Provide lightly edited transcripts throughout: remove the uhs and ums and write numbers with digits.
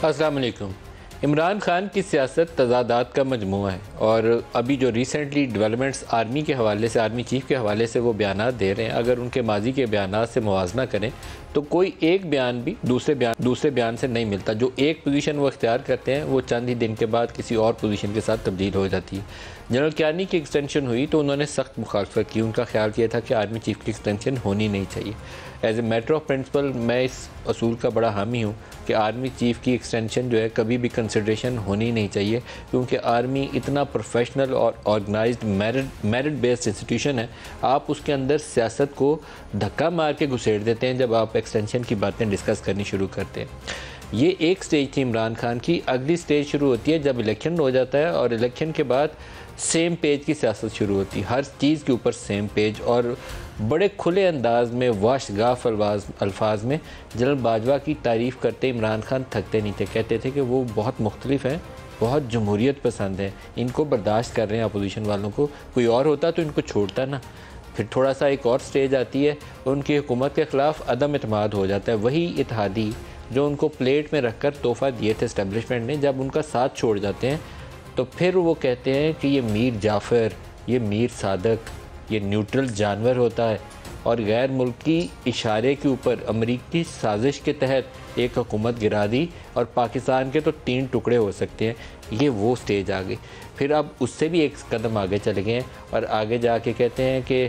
अस्सलाम वालेकुम। इमरान खान की सियासत तज़ादात का मजमूआ है और अभी जो रिसेंटली डेवलपमेंट्स आर्मी के हवाले से, आर्मी चीफ़ के हवाले से वो बयानात दे रहे हैं, अगर उनके माजी के बयानात से मुवाजना करें तो कोई एक बयान भी दूसरे बयान से नहीं मिलता। जो एक पोजीशन वो इख्तियार करते हैं वो चंद ही दिन के बाद किसी और पोजीशन के साथ तब्दील हो जाती है। जनरल कियानी की एक्सटेंशन हुई तो उन्होंने सख्त मुखालफत की। उनका ख्याल किया था कि आर्मी चीफ़ की एक्सटेंशन होनी नहीं चाहिए। As a matter of principle मैं इस असूल का बड़ा हामी हूँ कि आर्मी चीफ़ की एक्सटेंशन जो है कभी भी कंसिड्रेशन होनी नहीं चाहिए, क्योंकि आर्मी इतना प्रोफेशनल और ऑर्गेनाइज्ड मेरिट बेस्ड इंस्टीट्यूशन है। आप उसके अंदर सियासत को धक्का मार के घुसेड़ देते हैं जब आप एक्सटेंशन की बातें डिस्कस करनी शुरू करते हैं। ये एक स्टेज थी इमरान खान की। अगली स्टेज शुरू होती है जब इलेक्शन हो जाता है और इलेक्शन के बाद सेम पेज की सियासत शुरू होती है। हर चीज़ के ऊपर सेम पेज और बड़े खुले अंदाज में वाशगाफ अल्फाज में जनरल बाजवा की तारीफ़ करते इमरान खान थकते नहीं थे। कहते थे कि वो बहुत मुख्तलिफ हैं, बहुत जमहूरियत पसंद हैं, इनको बर्दाश्त कर रहे हैं अपोजिशन वालों को। कोई और होता तो इनको छोड़ता ना। फिर थोड़ा सा एक और स्टेज आती है, उनकी हुकूमत के ख़िलाफ़ अदम एतमाद हो जाता है। वही इत्तेहादी जो उनको प्लेट में रख कर तोहफ़ा दिए थे इस्टेब्लिशमेंट ने, जब उनका साथ छोड़ जाते हैं तो फिर वो कहते हैं कि ये मीर जाफ़र, ये मीर सादक, ये न्यूट्रल जानवर होता है और गैर मुल्की इशारे के ऊपर अमरीकी साजिश के तहत एक हुकूमत गिरा दी और पाकिस्तान के तो 3 टुकड़े हो सकते हैं। ये वो स्टेज आ गई। फिर अब उससे भी एक कदम आगे चले गए हैं और आगे जाके कहते हैं कि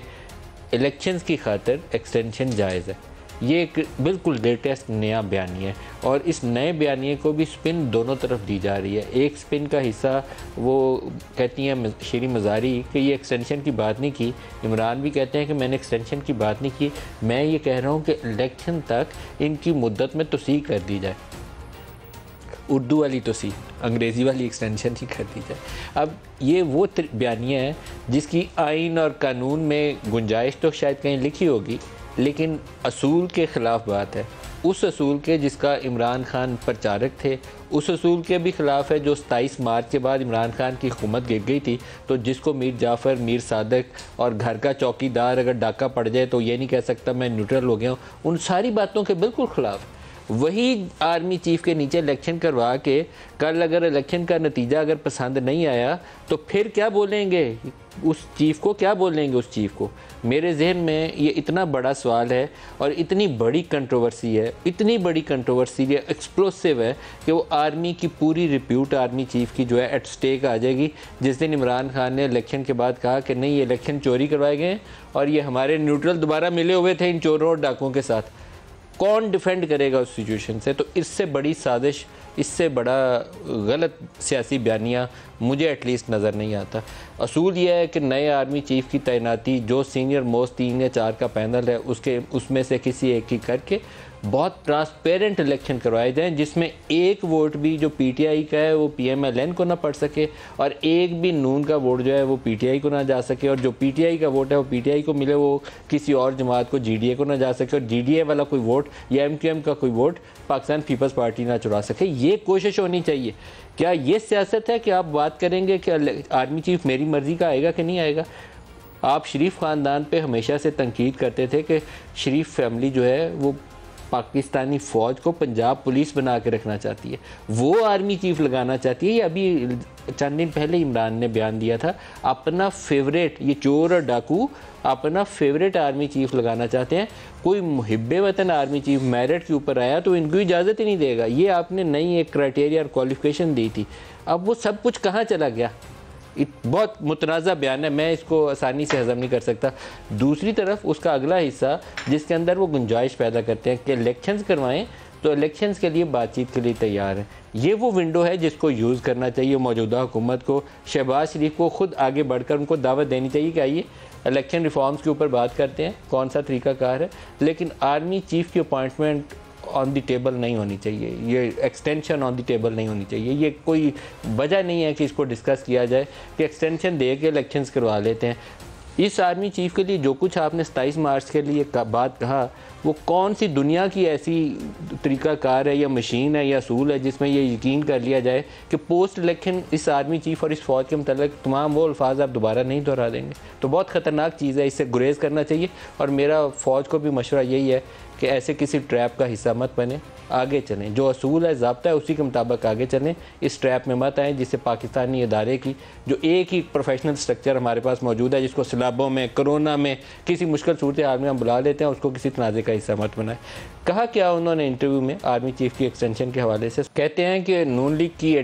इलेक्शंस की खातिर एक्सटेंशन जायज़ है। ये एक बिल्कुल लेटेस्ट नया बयानिया है और इस नए बयानिए को भी स्पिन दोनों तरफ दी जा रही है। एक स्पिन का हिस्सा वो कहती हैं शीरी मज़ारी कि ये एक्सटेंशन की बात नहीं की। इमरान भी कहते हैं कि मैंने एक्सटेंशन की बात नहीं की, मैं ये कह रहा हूँ कि इलेक्शन तक इनकी मुद्दत में तोसी कर दी जाए। उर्दू वाली तोसी, अंग्रेज़ी वाली एक्सटेंशन ही कर दी जाए। अब ये वो बयानिया है जिसकी आइन और कानून में गुंजाइश तो शायद कहीं लिखी होगी, लेकिन असूल के ख़िलाफ़ बात है। उस असूल के जिसका इमरान खान प्रचारक थे, उस असूल के भी ख़िलाफ़ है जो 27 मार्च के बाद इमरान खान की हुकूमत गिर गई थी। तो जिसको मीर जाफ़र, मीर सादक और घर का चौकीदार अगर डाका पड़ जाए तो ये नहीं कह सकता मैं न्यूट्रल हो गया हूँ। उन सारी बातों के बिल्कुल ख़िलाफ़ वही आर्मी चीफ़ के नीचे इलेक्शन करवा के कल अगर इलेक्शन का नतीजा अगर पसंद नहीं आया तो फिर क्या बोलेंगे उस चीफ़ को, क्या बोलेंगे उस चीफ़ को। मेरे जहन में ये इतना बड़ा सवाल है और इतनी बड़ी कंट्रोवर्सी है, इतनी बड़ी कंट्रोवर्सी है, एक्सप्लोसिव है कि वो आर्मी की पूरी रिप्यूट आर्मी चीफ़ की जो है एट स्टेक आ जाएगी। जिस दिन इमरान खान ने इलेक्शन के बाद कहा कि नहीं ये इलेक्शन चोरी करवाए गए और ये हमारे न्यूट्रल दोबारा मिले हुए थे इन चोरों और डाकुओं के साथ, कौन डिफेंड करेगा उस सिचुएशन से। तो इससे बड़ी साजिश, इससे बड़ा गलत सियासी बयानिया मुझे एटलीस्ट नज़र नहीं आता। असूल यह है कि नए आर्मी चीफ़ की तैनाती जो सीनियर मोस्ट 3 या 4 का पैनल है उसमें से किसी एक की करके बहुत ट्रांसपेरेंट इलेक्शन करवाए जाएं, जिसमें एक वोट भी जो पीटीआई का है वो पीएमएलएन को ना पड़ सके और एक भी नून का वोट जो है वो पीटीआई को ना जा सके, और जो पीटीआई का वोट है वो पीटीआई को मिले, वो किसी और जमात को जीडीए को ना जा सके, और जीडीए वाला कोई वोट या एमक्यूएम का कोई वोट पाकिस्तान पीपल्स पार्टी ना चुरा सके। ये कोशिश होनी चाहिए। क्या ये सियासत है कि आप बात करेंगे कि आर्मी चीफ़ मेरी मर्ज़ी का आएगा कि नहीं आएगा? आप शरीफ ख़ानदान पे हमेशा से तनकीद करते थे कि शरीफ फैमिली जो है वो पाकिस्तानी फ़ौज को पंजाब पुलिस बना के रखना चाहती है, वो आर्मी चीफ़ लगाना चाहती है। ये अभी चंद दिन पहले इमरान ने बयान दिया था, अपना फेवरेट, ये चोर और डाकू अपना फेवरेट आर्मी चीफ़ लगाना चाहते हैं। कोई मुहिब्बे वतन आर्मी चीफ़ मेरिट के ऊपर आया तो इनको इजाज़त ही नहीं देगा। ये आपने नई एक क्राइटेरिया और क्वालिफिकेशन दी थी, अब वो सब कुछ कहाँ चला गया? बहुत मुतनाज़ा बयान है, मैं इसको आसानी से हज़म नहीं कर सकता। दूसरी तरफ उसका अगला हिस्सा जिसके अंदर वो गुंजाइश पैदा करते हैं कि इलेक्शंस करवाएं तो इलेक्शंस के लिए बातचीत के लिए तैयार है। ये वो विंडो है जिसको यूज़ करना चाहिए। मौजूदा हुकूमत को, शहबाज शरीफ को खुद आगे बढ़कर उनको दावत देनी चाहिए कि आइए इलेक्शन रिफॉर्म्स के ऊपर बात करते हैं, कौन सा तरीक़ाकार है। लेकिन आर्मी चीफ़ की अपॉइंटमेंट ऑन द टेबल नहीं होनी चाहिए, ये एक्सटेंशन ऑन द टेबल नहीं होनी चाहिए। ये कोई वजह नहीं है कि इसको डिस्कस किया जाए कि एक्सटेंशन दे के इलेक्शंस करवा लेते हैं। इस आर्मी चीफ़ के लिए जो कुछ आपने 27 मार्च के लिए बात कहा, वो कौन सी दुनिया की ऐसी तरीक़ाकार है या मशीन है या असूल है जिसमें ये यकीन कर लिया जाए कि पोस्ट इलेक्शन इस आर्मी चीफ़ और इस फ़ौज के मतलब तमाम वो अल्फाज आप दोबारा नहीं दोहरा देंगे। तो बहुत ख़तरनाक चीज़ है, इससे गुरेज़ करना चाहिए। और मेरा फ़ौज को भी मशवरा यही है कि ऐसे किसी ट्रैप का हिस्सा मत बने, आगे चलें, जो असूल है, ज़ाब्ता है, उसी के मुताबिक आगे चलें, इस ट्रैप में मत आएँ जिससे पाकिस्तानी इदारे की जो एक ही प्रोफेशनल स्ट्रक्चर हमारे पास मौजूद है, जिसको सैलाबों में, कोरोना में, किसी मुश्किल सूरत हाल में हम बुला लेते हैं, उसको किसी तनाज़े का हिस्सा मत बनाए। कहा क्या उन्होंने इंटरव्यू में आर्मी चीफ की एक्सटेंशन के हवाले से, कहते हैं कि नून लीग की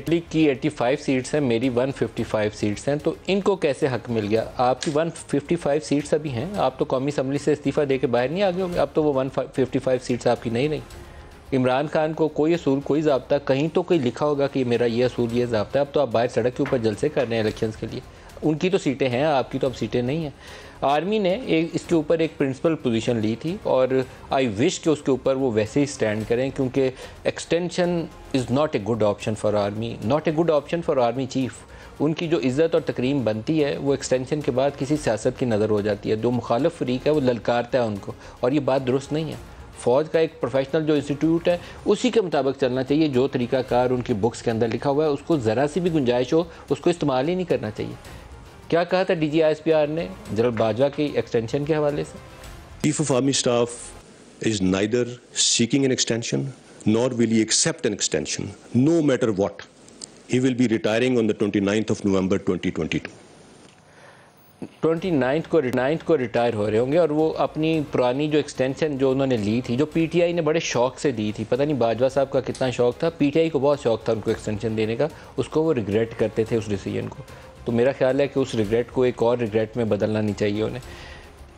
85 सीट्स हैं, मेरी 155 सीट्स हैं, तो इनको कैसे हक मिल गया? आपकी 155 सीट्स अभी हैं, आप तो कौमी असम्बली से इस्तीफ़ा दे के बाहर नहीं आ गए होंगे, अब तो वो 155 सीट्स आपकी नहीं रही। इमरान खान को कोई असूल, कोई ज़ाब्ता, कहीं तो कोई लिखा होगा कि मेरा ये असूल, ये ज़ाब्ता है। अब तो आप बाहर सड़क के ऊपर जलसे कर रहे हैं इलेक्शंस के लिए, उनकी तो सीटें हैं, आपकी तो अब सीटें नहीं हैं। आर्मी ने इसके ऊपर एक प्रिंसिपल पोजीशन ली थी और आई विश कि उसके ऊपर वो वैसे ही स्टैंड करें, क्योंकि extension is not a good option for army, not a good option for army chief. उनकी जो इज़्ज़त और तकरीम बनती है वो एक्सटेंशन के बाद किसी सियासत की नज़र हो जाती है। जो मुखालिफ फरीक है वो ललकारता है उनको, और ये बात दुरुस्त नहीं है। फ़ौज का एक प्रोफेशनल जो इंस्टीट्यूट है उसी के मुताबिक चलना चाहिए। जो तरीक़ाकार उनकी बुक्स के अंदर लिखा हुआ है उसको ज़रा सी भी गुंजाइश हो उसको इस्तेमाल ही नहीं करना चाहिए। क्या कहा था DGISPR ने जनरल बाजवा की एक्सटेंशन के हवाले से? Chief of army staff is neither seeking an extension nor will he accept an extension no matter what. He will be retiring on the 29th of November 2022। 29 को रिटायर हो रहे होंगे, और वो अपनी पुरानी जो एक्सटेंशन जो उन्होंने ली थी, जो PTI ने बड़े शौक से दी थी, पता नहीं बाजवा साहब का कितना शौक था, PTI को बहुत शौक था उनको एक्सटेंशन देने का, उसको वो रिग्रेट करते थे उस डिसीजन को। तो मेरा ख्याल है कि उस रिग्रेट को एक और रिग्रेट में बदलना नहीं चाहिए उन्हें।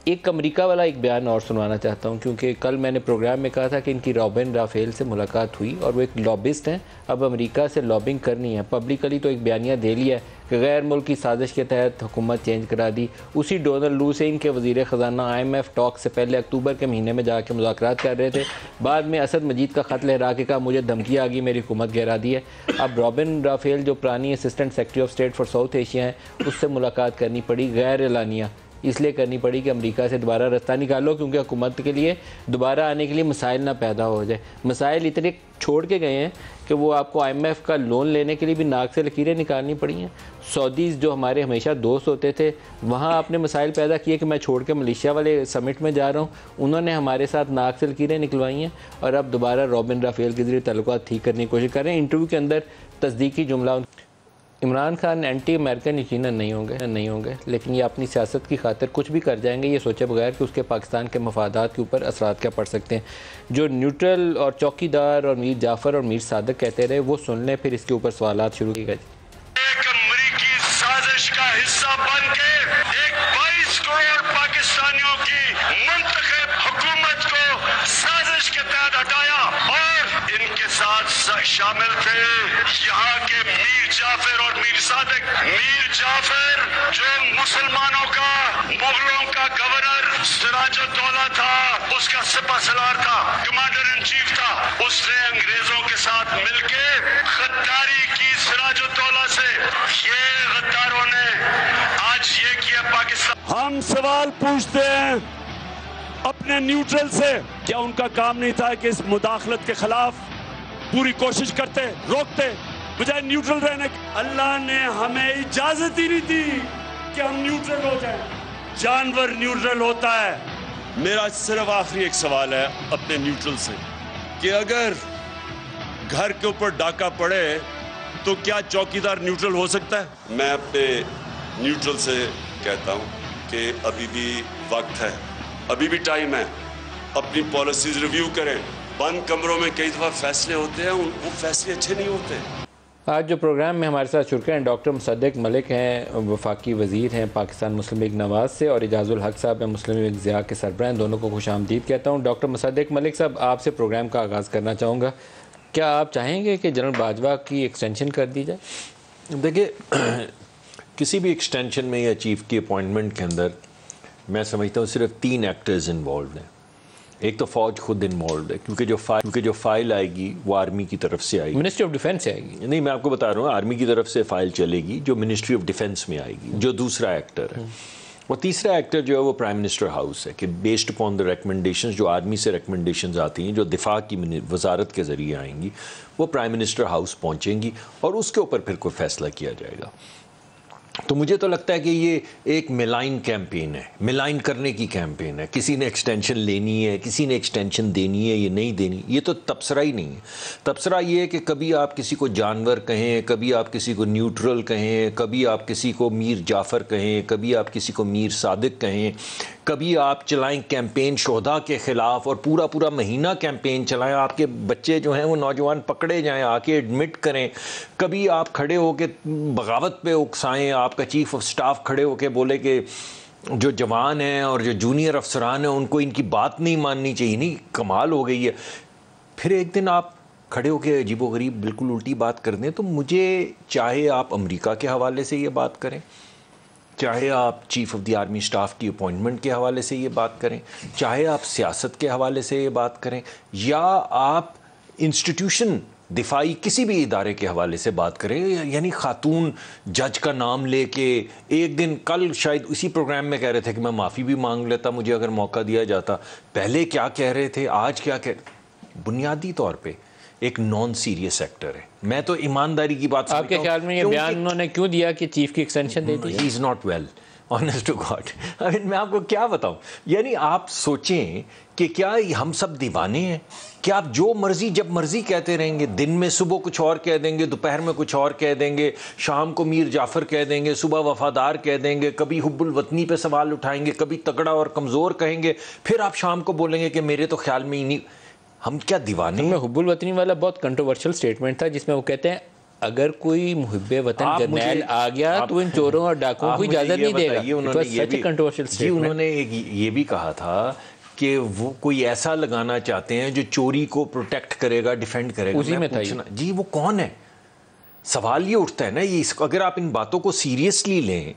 एक अमेरिका वाला एक बयान और सुनवाना चाहता हूँ, क्योंकि कल मैंने प्रोग्राम में कहा था कि इनकी रॉबिन राफेल से मुलाकात हुई और वो एक लॉबिस्ट हैं, अब अमेरिका से लॉबिंग करनी है। पब्लिकली तो एक बयानिया दे लिया है कि गैर मुल्की साजिश के तहत हुकूमत चेंज करा दी। उसी डोनाल्ड लू से इनके वज़ीर ख़जाना IMF टॉक से पहले अक्टूबर के महीने में जाके मुज़ाकरात कर रहे थे। बाद में असद मजीद का ख़त लहरा के कहा मुझे धमकी आ गई, मेरी हुकूमत गिरा दी है। अब रॉबिन राफेल जो पुरानी assistant secretary of state for south Asia हैं, उससे मुलाकात करनी पड़ी, गैर एलानिया इसलिए करनी पड़ी कि अमेरिका से दोबारा रास्ता निकालो, क्योंकि हुकूमत के लिए दोबारा आने के लिए मसाइल ना पैदा हो जाए। मसाइल इतने छोड़ के गए हैं कि वो आपको IMF का लोन लेने के लिए भी नाक से लकीरें निकालनी पड़ी हैं। सऊदीज़ जो हमारे हमेशा दोस्त होते थे, वहाँ आपने मसाइल पैदा किए कि मैं छोड़ के मलेशिया वाले समिट में जा रहा हूँ, उन्होंने हमारे साथ नाक से लकीरें निकलवाई हैं, और अब दोबारा रॉबिन राफेल के ज़रिए तल्लुकात ठीक करने की कोशिश कर रहे हैं। इंटरव्यू के अंदर तस्दीकी जुमला, इमरान खान एंटी अमेरिकन यकीनन नहीं होंगे, लेकिन ये अपनी सियासत की खातिर कुछ भी कर जाएंगे ये सोचे बगैर कि उसके पाकिस्तान के मफादात के ऊपर असरात क्या पड़ सकते हैं। जो न्यूट्रल और चौकीदार और मीर जाफ़र और मीर सादक कहते रहे वो सुन लें, फिर इसके ऊपर सवालात शुरू किए गए। एक अमेरिकी साजिश का हिस्सा बन के एक 22 करोड़ पाकिस्तानियों की मुंतखब हुकूमत को साजिश के तहत हटाया, और इनके साथ शामिल थे यहाँ के मीर जाफर और मीर सादक। मीर जाफर जो मुसलमानों का, मुगलों का गवर्नर सिराजुद्दौला था, उसका सिपहसालार था, कमांडर इन चीफ था, उसने अंग्रेजों के साथ मिलके गद्दारी की सिराजुद्दौला से। ये गद्दारों ने आज ये किया पाकिस्तान। हम सवाल पूछते हैं अपने न्यूट्रल से, क्या उनका काम नहीं था कि इस मुदाखलत के खिलाफ पूरी कोशिश करते, रोकते, बजाय न्यूट्रल रहने? अल्लाह ने हमें इजाजत ही नहीं दी कि हम न्यूट्रल हो जाएं। जानवर न्यूट्रल होता है। मेरा सिर्फ आखिरी एक सवाल है अपने न्यूट्रल से कि अगर घर के ऊपर डाका पड़े तो क्या चौकीदार न्यूट्रल हो सकता है? मैं अपने न्यूट्रल से कहता हूं कि अभी भी वक्त है, अभी भी टाइम है, अपनी पॉलिसीज रिव्यू करें। बंद कमरों में कई दफ़ा फैसले होते हैं, वो फैसले अच्छे नहीं होते। आज जो प्रोग्राम में हमारे साथ शुरू हैं डॉक्टर मुसद्दिक मलिक हैं, वफाकी वज़ीर हैं पाकिस्तान मुस्लिम लीग नवाज़ से, और एजाजुल हक साहब हैं मुस्लिम लीग ज़िया के सरबराह हैं। दोनों को खुशामदीद कहता हूँ। डॉक्टर मुसद्दिक मलिक साहब, आपसे प्रोग्राम का आगाज़ करना चाहूँगा। क्या आप चाहेंगे कि जनरल बाजवा की एक्सटेंशन कर दी जाए? देखिए, किसी भी एक्सटेंशन में या चीफ की अपॉइंटमेंट के अंदर मैं समझता हूँ सिर्फ 3 एक्टर्स इन्वॉल्व हैं। एक तो फ़ौज खुद इन्वॉल्व है, क्योंकि जो फाइल आएगी वो आर्मी की तरफ से आएगी, मिनिस्ट्री ऑफ डिफेंस से आएगी। नहीं, मैं आपको बता रहा हूँ, आर्मी की तरफ से फाइल चलेगी जो मिनिस्ट्री ऑफ डिफेंस में आएगी, जो दूसरा एक्टर है। और तीसरा एक्टर जो है वो प्राइम मिनिस्टर हाउस है कि बेस्ड अपॉन द रिकमेंडेशंस, जो आर्मी से रिकमेंडेशंस आती हैं, जो दिफा की वजारत के ज़रिए आएंगी, वो प्राइम मिनिस्टर हाउस पहुँचेंगी और उसके ऊपर फिर कोई फैसला किया जाएगा। तो मुझे तो लगता है कि ये एक मिलाइन कैंपेन है, मिलाइन करने की कैंपेन है। किसी ने एक्सटेंशन लेनी है, किसी ने एक्सटेंशन देनी है, ये नहीं देनी, ये तो तबसरा ही नहीं है। तबसरा ये है कि कभी आप किसी को जानवर कहें, कभी आप किसी को न्यूट्रल कहें, कभी आप किसी को मीर जाफ़र कहें, कभी आप किसी को मीर सादिक कहें, कभी आप चलाएं कैंपेन शोहदा के ख़िलाफ़ और पूरा पूरा महीना कैंपेन चलाएं, आपके बच्चे जो हैं वो नौजवान पकड़े जाएं, आके एडमिट करें, कभी आप खड़े होके बगावत पे उकसाएं, आपका चीफ ऑफ स्टाफ खड़े होके बोले कि जो जवान हैं और जो जूनियर अफसरान हैं उनको इनकी बात नहीं माननी चाहिए। नहीं, कमाल हो गई है। फिर एक दिन आप खड़े होके अजीबोगरीब बिल्कुल उल्टी बात कर दें। तो मुझे, चाहे आप अमेरिका के हवाले से ये बात करें, चाहे आप chief of the army staff की अपॉइंटमेंट के हवाले से ये बात करें, चाहे आप सियासत के हवाले से ये बात करें, या आप इंस्टीट्यूशन दिफाई किसी भी इदारे के हवाले से बात करें, यानी खातून जज का नाम लेके एक दिन, कल शायद इसी प्रोग्राम में कह रहे थे कि मैं माफ़ी भी मांग लेता मुझे अगर मौका दिया जाता, पहले क्या कह रहे थे, आज क्या कह, बुनियादी तौर पे एक नॉन सीरियस सेक्टर है। मैं तो ईमानदारी की बात, आपके ख्याल में ये बयान उन्होंने क्यों दिया कि चीफ की एक्सटेंशन दे दी? He is not well, honest to God. I mean, मैं आपको क्या बताऊं, यानी आप सोचें कि क्या हम सब दीवाने हैं? क्या आप जो मर्जी जब मर्जी कहते रहेंगे? दिन में सुबह कुछ और कह देंगे, दोपहर में कुछ और कह देंगे, शाम को मीर जाफ़र कह देंगे, सुबह वफादार कह देंगे, कभी हुब्बुल वतनी पे सवाल उठाएंगे, कभी तगड़ा और कमज़ोर कहेंगे, फिर आप शाम को बोलेंगे कि मेरे तो ख्याल में ही नहीं। हम क्या दीवाने हैं? हुब्बुल वतनी वाला बहुत कंट्रोवर्शियल स्टेटमेंट था जिसमें वो कहते हैं अगर कोई मुहिब्बे वतन जर्नैल आ गया तो इन चोरों और डाकुओं को इजाज़त नहीं देगा। उन्होंने ये भी कहा था कि वो कोई ऐसा लगाना चाहते हैं जो चोरी को प्रोटेक्ट करेगा, डिफेंड करेगा। उसी में था जी, वो कौन है? सवाल ये उठता है ना, ये अगर आप इन बातों को सीरियसली लें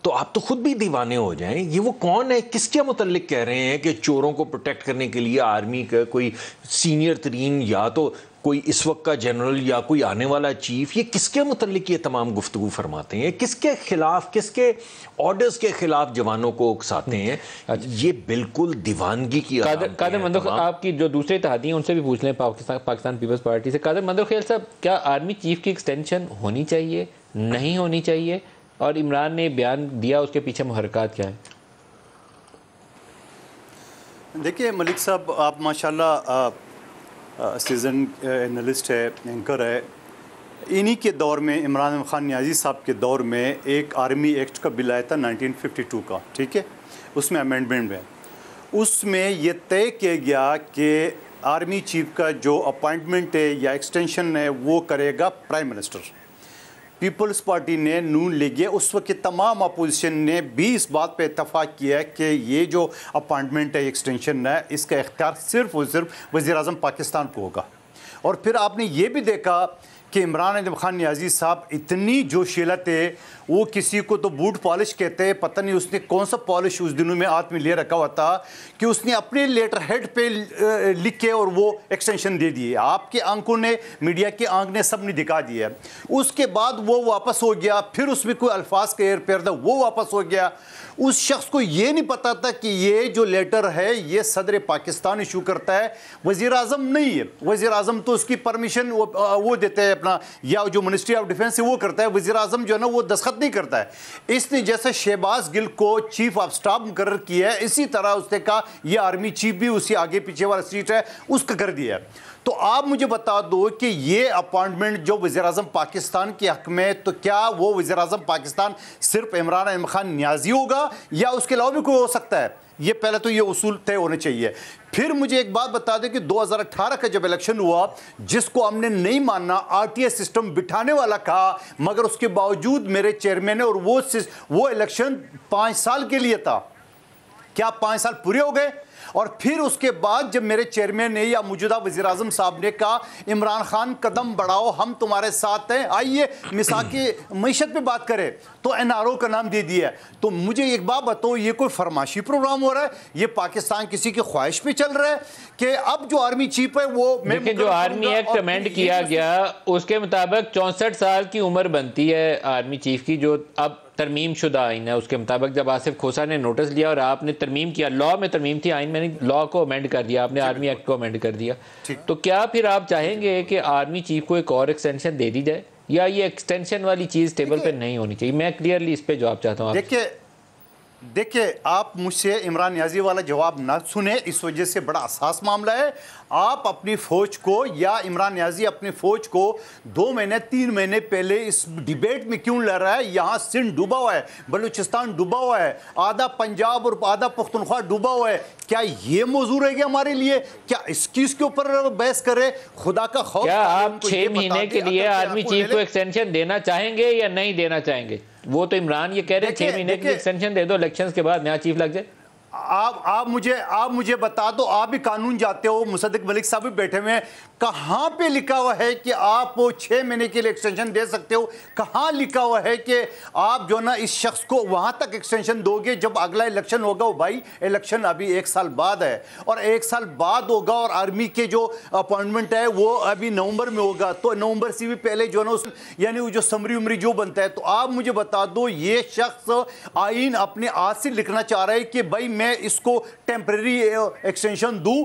तो आप तो खुद भी दीवाने हो जाएं। ये वो कौन है, किसके मुतल्लिक कह रहे हैं कि चोरों को प्रोटेक्ट करने के लिए आर्मी का कोई सीनियर तरीन, या तो कोई इस वक्त का जनरल या कोई आने वाला चीफ, ये किसके मुतल्लिक ये तमाम गुफ्तगू फरमाते हैं? किसके खिलाफ, किसके ऑर्डर्स के खिलाफ जवानों को उकसाते हैं? ये बिल्कुल दीवानगी की कादर मंदर, आपकी जो दूसरे इत्तेहादी हैं उनसे भी पूछ लें, पाकिस्तान पीपल्स पार्टी से। कादर मंदर ख्याल साहब, क्या आर्मी चीफ की एक्सटेंशन होनी चाहिए, नहीं होनी चाहिए? और इमरान ने बयान दिया, उसके पीछे मुहरकात क्या है? देखिए मलिक साहब, आप माशाल्लाह सीजन एनालिस्ट है, एंकर है। इन्हीं के दौर में, इमरान खान नियाज़ी साहब के दौर में एक आर्मी एक्ट का बिल आया था 1952 का, ठीक है, उसमें अमेंडमेंट है। उसमें ये तय किया गया कि आर्मी चीफ का जो अपॉइंटमेंट है या एक्सटेंशन है वो करेगा प्राइम मिनिस्टर। पीपल्स पार्टी ने, नून लीग, उस वक्त के तमाम अपोजिशन ने भी इस बात पे इत्तफाक किया है कि ये जो अपॉइंटमेंट है, एक्सटेंशन है, इसका इख्तियार सिर्फ और सिर्फ वज़ीर-ए-आज़म पाकिस्तान को होगा। और फिर आपने ये भी देखा कि इमरान खान नियाज़ी साहब इतनी जोशीला थे, वो किसी को तो बूट पॉलिश कहते हैं, पता नहीं उसने कौन सा पॉलिश उस दिनों में हाथ में ले रखा हुआ था कि उसने अपने लेटर हेड पे लिख के और वो एक्सटेंशन दे दिए। आपके आंखों ने, मीडिया के आंख ने, सब ने दिखा दिया। उसके बाद वो वापस हो गया, फिर उसमें कोई अल्फाज का एयर पेयर था, वो वापस हो गया। उस शख्स को ये नहीं पता था कि ये जो लेटर है ये सदर पाकिस्तान इशू करता है, वज़ीर आज़म नहीं है। वज़ीर आज़म तो उसकी परमिशन वो देते हैं अपना, या जो मिनिस्ट्री ऑफ डिफेंस है वो करता है, वज़ीर आज़म जो है ना वो दस्तखत नहीं करता है। इसने जैसे शहबाज गिल को चीफ ऑफ स्टाफ मुकर्रर किया है, इसी तरह उसने कहा ये आर्मी चीफ भी उसी आगे पीछे वाला सीट है उसका कर दिया है। तो आप मुझे बता दो कि ये अपॉइंटमेंट जो वज़ीर-ए-आज़म पाकिस्तान के हक़ में, तो क्या वो वज़ीर-ए-आज़म पाकिस्तान सिर्फ इमरान खान नियाज़ी होगा या उसके अलावा भी कोई हो सकता है? ये पहले तो ये उसूल तय होने चाहिए। फिर मुझे एक बात बता दें कि 2018 का जब इलेक्शन हुआ, जिसको हमने नहीं माना, आरटीए सिस्टम बिठाने वाला कहा, मगर उसके बावजूद मेरे चेयरमैन ने, और वो इलेक्शन 5 साल के लिए था। क्या 5 साल पूरे हो गए? और फिर उसके बाद जब मेरे चेयरमैन ने या मौजूदा वज़ीर-ए-आज़म साहब ने कहा इमरान खान कदम बढ़ाओ, हम तुम्हारे साथ हैं, आइए मिसाकी मईशत पे बात करें, तो एनआरओ का नाम दे दिया। तो मुझे एक बात बताओ, ये कोई फरमाशी प्रोग्राम हो रहा है? ये पाकिस्तान किसी की ख्वाहिश पे चल रहा है कि अब जो आर्मी चीफ है वो, लेकिन जो आर्मी एक्ट अमेंड किया गया उसके मुताबिक 64 साल की उम्र बनती है आर्मी चीफ की, जो अब तरमीम शुदा आइन है। उसके मुताबिक जब आसिफ खोसा ने नोटिस लिया और आपने तरमीम किया, लॉ में तरमीम थी, आइन में लॉ को अमेंड कर दिया, आपने आर्मी एक्ट को अमेंड कर दिया, तो क्या फिर आप चाहेंगे कि आर्मी चीफ को एक और एक्सटेंशन दे दी जाए या ये एक्सटेंशन वाली चीज़ टेबल पे नहीं होनी चाहिए? मैं क्लियरली इस पे जवाब चाहता हूँ। देखिए आप मुझसे इमरान नियाज़ी वाला जवाब ना सुने, इस वजह से बड़ा हसास मामला है। आप अपनी फ़ौज को या इमरान नियाज़ी अपनी फ़ौज को 2 महीने 3 महीने पहले इस डिबेट में क्यों लड़ रहा है? यहाँ सिंध डूबा हुआ है, बलूचिस्तान डूबा हुआ है, आधा पंजाब और आधा पख्तूनख्वा डूबा हुआ है। क्या ये मौजूद रहेगा हमारे लिए? क्या इस चीज़ के ऊपर बहस करे? खुदा का खौफ। क्या आप 6 महीने के लिए आर्मी चीफ को एक्सटेंशन देना चाहेंगे या नहीं देना चाहेंगे? वो तो इमरान ये कह रहे हैं 6 महीने की एक्सटेंशन दे दो, इलेक्शंस के बाद नया चीफ लग जाए। आप मुझे बता दो, आप भी कानून जाते हो, मुसद्दिक मलिक साहब भी बैठे हुए हैं, कहाँ पे लिखा हुआ है कि आप 6 महीने के लिए एक्सटेंशन दे सकते हो? कहाँ लिखा हुआ है कि आप जो ना इस शख्स को वहाँ तक एक्सटेंशन दोगे जब अगला इलेक्शन होगा? वो भाई इलेक्शन अभी 1 साल बाद है और 1 साल बाद होगा और आर्मी के जो अपॉइंटमेंट है वो अभी नवंबर में होगा, तो नवंबर से भी पहले जो ना यानी वो जो समरी उमरी जो बनता है। तो आप मुझे बता दो, ये शख्स आइन अपने हाथ से लिखना चाह रहा है कि भाई मैं इसको टेम्परेरी एक्सटेंशन दूं।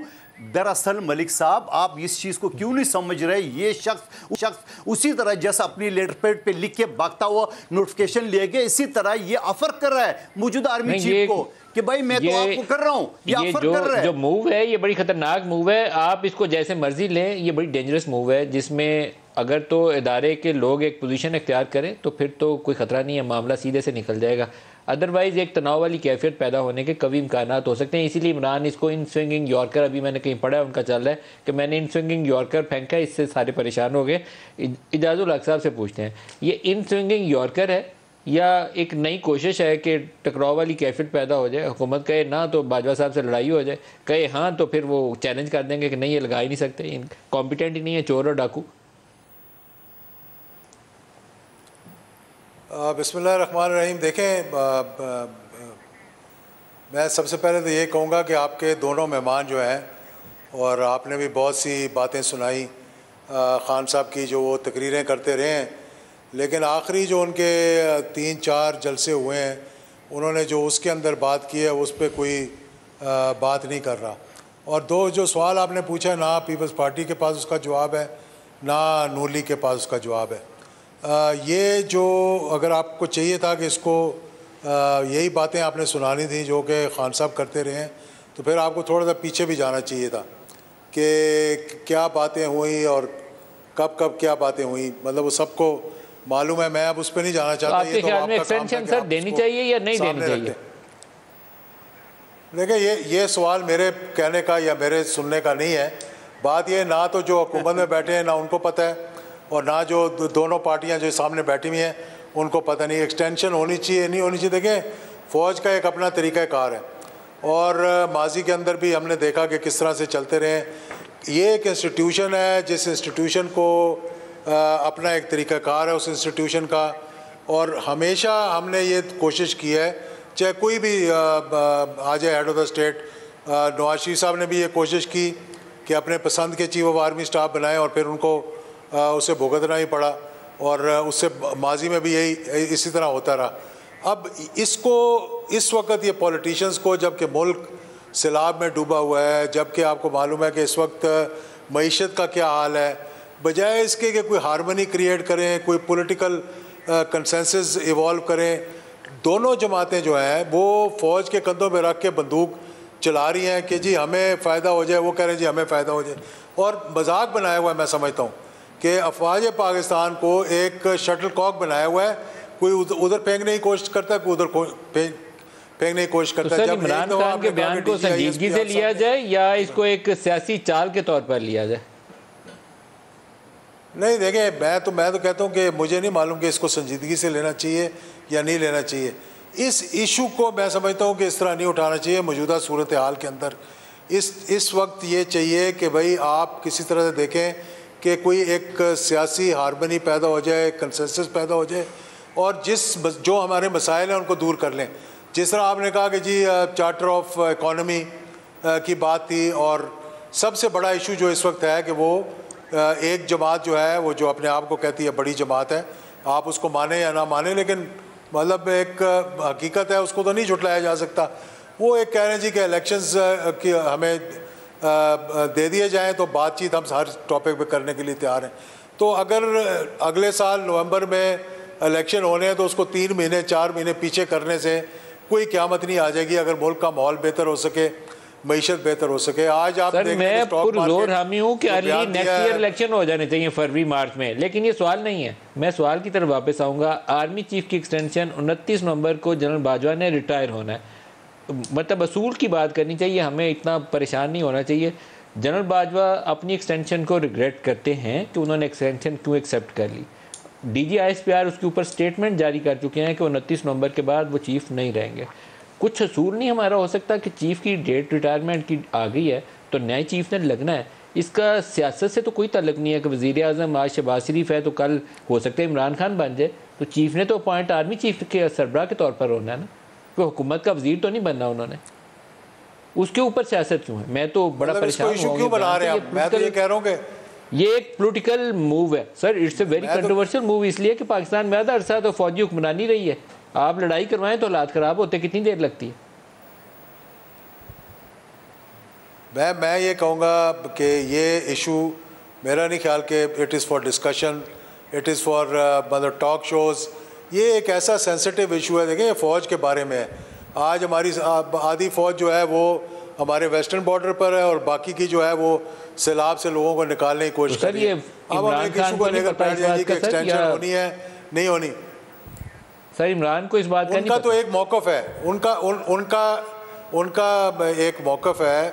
दरअसल मलिक साहब आप इस चीज को क्यों नहीं समझ रहे? ये शख्स उसी तरह जैसा अपनी लेटर पैड पे लिख के भागता हुआ नोटिफिकेशन ले गए, इसी तरह ये ऑफर कर रहा है मौजूदा आर्मी चीफ को कि भाई मैं तो आपको कर रहा हूं। ये ऑफर कर रहा है। जो मूव है ये बड़ी खतरनाक मूव है। आप इसको जैसे मर्जी लें, ये बड़ी डेंजरस मूव है, जिसमें अगर तो इदारे के लोग एक पोजीशन इख्तियार करें तो फिर तो कोई ख़तरा नहीं है, मामला सीधे से निकल जाएगा। अदरवाइज़ एक तनाव वाली कैफियत पैदा होने के कभी इम्कानात हो सकते हैं। इसीलिए इमरान इसको इन स्विंगिंग यॉर्कर, अभी मैंने कहीं पढ़ा है उनका चल रहा है कि मैंने इन स्विंगिंग यॉर्कर फेंका, इससे सारे परेशान हो गए। इजाज़ुल हक साहब से पूछते हैं, ये इन स्विंगिंग यॉर्कर है या एक नई कोशिश है कि टकराव वाली कैफियत पैदा हो जाए? हुकूमत कहे ना तो बाजवा साहब से लड़ाई हो जाए, कहे हाँ तो फिर वो चैलेंज कर देंगे कि नहीं ये लगा ही नहीं सकते, इन कॉम्पिटेंट ही नहीं है, चोर और डाकू। बिस्मिल्लाहिर्रहमानिर्रहीम। देखें, मैं सबसे पहले तो ये कहूँगा कि आपके दोनों मेहमान जो हैं, और आपने भी बहुत सी बातें सुनाई ख़ान साहब की जो वो तकरीरें करते रहे हैं, लेकिन आखिरी जो उनके 3-4 जलसे हुए हैं उन्होंने जो उसके अंदर बात की है उस पर कोई बात नहीं कर रहा। और 2 जो सवाल आपने पूछा है, ना पीपल्स पार्टी के पास उसका जवाब है ना नून लीग के पास उसका जवाब है। ये जो अगर आपको चाहिए था कि इसको यही बातें आपने सुनानी थी जो कि ख़ान साहब करते रहे हैं, तो फिर आपको थोड़ा सा पीछे भी जाना चाहिए था कि क्या बातें हुई और कब कब क्या बातें हुई, मतलब वो सबको मालूम है। मैं अब उस पर नहीं जाना चाहता। आपके ख्याल में एक्सटेंशन सर देनी चाहिए या नहीं देनी चाहिए? देखिए, ये सवाल मेरे कहने का या मेरे सुनने का नहीं है। बात ये ना तो जो हुकूमत में बैठे हैं ना उनको पता है, और ना जो दोनों पार्टियां जो सामने बैठी हुई हैं उनको पता नहीं एक्सटेंशन होनी चाहिए नहीं होनी चाहिए। देखें, फ़ौज का एक अपना तरीक़ाकार है और माजी के अंदर भी हमने देखा कि किस तरह से चलते रहे। ये एक इंस्टीट्यूशन है जिस इंस्टीट्यूशन को अपना एक तरीक़ाकार है उस इंस्टीट्यूशन का, और हमेशा हमने ये कोशिश की है, चाहे कोई भी आ जाए head of the state. Nawaz Sharif साहब ने भी ये कोशिश की कि अपने पसंद के चीफ ऑफ आर्मी स्टाफ बनाए और फिर उनको उसे भुगतना ही पड़ा, और उससे माजी में भी यही इसी तरह होता रहा। अब इसको इस वक्त ये पॉलिटिशियंस को, जबकि मुल्क सैलाब में डूबा हुआ है, जबकि आपको मालूम है कि इस वक्त मईशत का क्या हाल है, बजाय इसके कि कोई हारमनी क्रिएट करें, कोई पॉलिटिकल कंसेंसस इवॉल्व करें, दोनों जमातें जो हैं वो फ़ौज के कंधों में रख के बंदूक चला रही हैं कि जी हमें फ़ायदा हो जाए, वो कह रहे हैं जी हमें फ़ायदा हो जाए। और मजाक बनाया हुआ है, मैं समझता हूँ कि अफवाज पाकिस्तान को एक शटल कॉक बनाया हुआ है, कोई उधर फेंकने की कोशिश करता है, कोई उधर फेंकने की कोशिश करता है। जब इमरान खान के बयान को संजीदगी से लिया जाए या इसको एक सियासी चाल के तौर पर लिया जाए? नहीं, देखें, मैं तो कहता हूँ कि मुझे नहीं मालूम कि इसको संजीदगी से लेना चाहिए या नहीं लेना चाहिए। इस इशू को मैं समझता हूँ कि इस तरह नहीं उठाना चाहिए मौजूदा सूरत हाल के अंदर। इस वक्त ये चाहिए कि भाई आप किसी तरह से देखें कि कोई एक सियासी हारमनी पैदा हो जाए, कंसेंसस पैदा हो जाए, और जो हमारे मसाइल हैं उनको दूर कर लें। जिस तरह आपने कहा कि जी चार्टर ऑफ इकॉनमी की बात थी, और सबसे बड़ा इशू जो इस वक्त है कि वो एक जमात जो है वो जो अपने आप को कहती है बड़ी जमात है, आप उसको माने या ना माने, लेकिन मतलब एक हकीकत है, उसको तो नहीं झुटलाया जा सकता। वो एक कह रहे हैं जी कि इलेक्शंस की हमें दे दिए जाएं तो बातचीत हम हर टॉपिक पे करने के लिए तैयार हैं। तो अगर अगले साल नवंबर में इलेक्शन होने हैं तो उसको 3 महीने 4 महीने पीछे करने से कोई क़यामत नहीं आ जाएगी अगर मुल्क का माहौल बेहतर हो सके, मईशत बेहतर हो सके। आज आप सर मैं पुरजोर हामी हूँ कि अर्ली नेक्स्ट ईयर इलेक्शन हो जाने चाहिए फरवरी मार्च में, लेकिन ये सवाल नहीं है। मैं सवाल की तरफ वापस आऊँगा। आर्मी चीफ की एक्सटेंशन 29 नवंबर को जनरल बाजवा ने रिटायर होना है, मतलब असूल की बात करनी चाहिए, हमें इतना परेशान नहीं होना चाहिए। जनरल बाजवा अपनी एक्सटेंशन को रिग्रेट करते हैं कि उन्होंने एक्सटेंशन क्यों एक्सेप्ट कर ली। DGISPR उसके ऊपर स्टेटमेंट जारी कर चुके हैं कि 29 नवंबर के बाद वो चीफ नहीं रहेंगे। कुछ असूल नहीं हमारा हो सकता कि चीफ की डेट रिटायरमेंट की आ गई है तो नए चीफ ने लगना है। इसका सियासत से तो कोई ताल्लुक नहीं है कि वज़ीर आज़म आज शहबाज शरीफ है तो कल हो सकता है इमरान खान बन जाए, तो चीफ ने तो अपॉइंट आर्मी चीफ के सरबराह के तौर पर होना है ना, कोई हुकूमत का वजीर तो नहीं बनना उन्होंने। उसके ऊपर सियासत क्यों है? मैं तो बड़ा परेशान हूँ। क्यों बना रहे हैं? मैं तो ये कह रहा हूँ कि ये एक पॉलिटिकल मूव है sir, it's a very controversial move, इसलिए कि पाकिस्तान में आधा अरसा तो फौजी हुक्मरानी रही है। आप लड़ाई करवाएं तो हालात ख़राब होते, कितनी देर लगती है? मैं ये कहूँगा कि ये इशू मेरा नहीं ख्याल कि it is for discussion, it is for मतलब टॉक शोज़। ये एक ऐसा सेंसिटिव इशू है। देखें, फ़ौज के बारे में है। आज हमारी आधी फ़ौज जो है वो हमारे वेस्टर्न बॉर्डर पर है और बाकी की जो है वो सैलाब से लोगों को निकालने की कोशिश कर रही है। अब हम एक इशू को लेकर बैठ जाएंगे कि एक्सटेंशन होनी है नहीं होनी। सर इमरान को इस बात का उनका तो एक मौक़िफ़ है, उनका एक मौक़िफ़ है